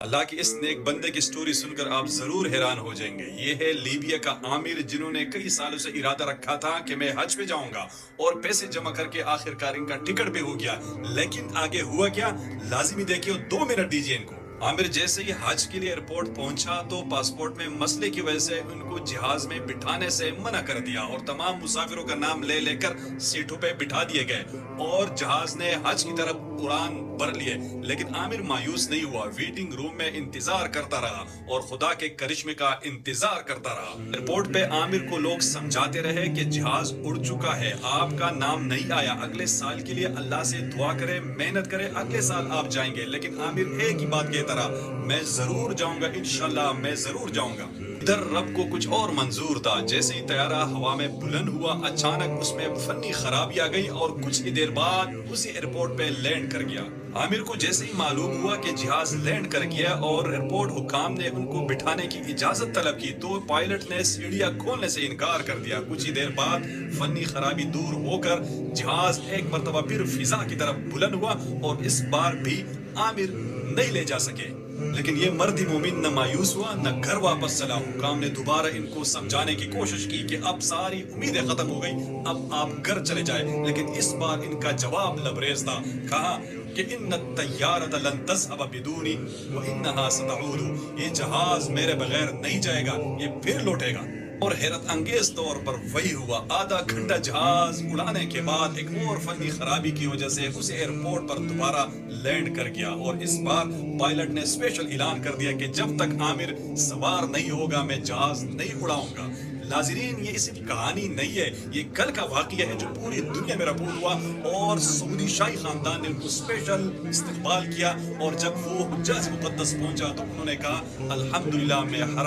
اللہ کے اس نیک بندے کی سٹوری سن کر آپ ضرور حیران ہو جائیں گے۔ یہ ہے لیبیا کا عامر، جنہوں نے کئی سالوں سے ارادہ رکھا تھا کہ میں حج پہ جاؤں گا، اور پیسے جمع کر کے آخر کار ان کا ٹکٹ بھی ہو گیا۔ لیکن آگے ہوا کیا، لازمی دیکھیے، 2 منٹ دیجیے ان کو۔ عامر جیسے ہی حج کے لیے ایئرپورٹ پہنچا تو پاسپورٹ میں مسئلے کی وجہ سے ان کو جہاز میں بٹھانے سے منع کر دیا، اور تمام مسافروں کا نام لے لے کر سیٹوں پہ بٹھا دیے گئے، اور جہاز نے حج کی طرف اڑان بھر لیے۔ لیکن عامر مایوس نہیں ہوا، ویٹنگ روم میں انتظار کرتا رہا اور خدا کے کرشمے کا انتظار کرتا رہا۔ ایئرپورٹ پہ عامر کو لوگ سمجھاتے رہے کہ جہاز اڑ چکا ہے، آپ کا نام نہیں آیا، اگلے سال کے لیے اللہ سے دعا کرے، محنت کرے، اگلے سال آپ جائیں گے۔ لیکن عامر ایک ہی بات کہتا رہا، میں ضرور جاؤں گا، انشاءاللہ میں ضرور جاؤں گا۔ ادھر رب کو کچھ اور منظور تھا۔ جیسے ہی طیارہ ہوا میں بلند ہوا، اچانک اس میں فنی خرابی آ گئی اور کچھ ہی دیر بعد اسی ایئرپورٹ پہ لینڈ کر گیا۔ عامر کو جیسے ہی معلوم ہوا کہ جہاز لینڈ کر گیا اور ایئرپورٹ حکام نے ان کو بٹھانے کی اجازت طلب کی، تو پائلٹ نے سیڑھیاں کھولنے سے انکار کر دیا۔ کچھ ہی دیر بعد فنی خرابی دور ہو کر جہاز ایک مرتبہ پھر فضا کی طرف بلند ہوا، اور اس بار بھی عامر نہیں لے جا سکے۔ لیکن یہ مرد مومن نہ مایوس ہوا نہ گھر واپس چلا۔ حکام نے دوبارہ ان کو سمجھانے کی کوشش کی کہ اب ساری امیدیں ختم ہو گئی، اب آپ گھر چلے جائیں، لیکن اس بار ان کا جواب لبریز تھا۔ کہا کہ ان الطیارۃ لن تذهب بدونی وانها ستعود، یہ جہاز میرے بغیر نہیں جائے گا، یہ پھر لوٹے گا۔ اور حیرت انگیز طور پر وہی ہوا۔ آدھا گھنٹہ جہاز اڑانے کے بعد ایک اور فنی خرابی کی وجہ سے اسے ایئرپورٹ پر دوبارہ لینڈ کر گیا، اور اس بار پائلٹ نے اسپیشل اعلان کر دیا کہ جب تک عامر سوار نہیں ہوگا میں جہاز نہیں اڑاؤں گا۔ ناظرین، یہ صرف کہانی نہیں ہے، یہ کل کا واقعہ ہے جو پوری دنیا میں رپورٹ ہوا، اور سعودی شاہی خاندان نے ان کو اسپیشل استقبال کیا، اور جب وہ حجاز مقدس پہنچا تو انہوں نے کہا الحمدللہ میں حرم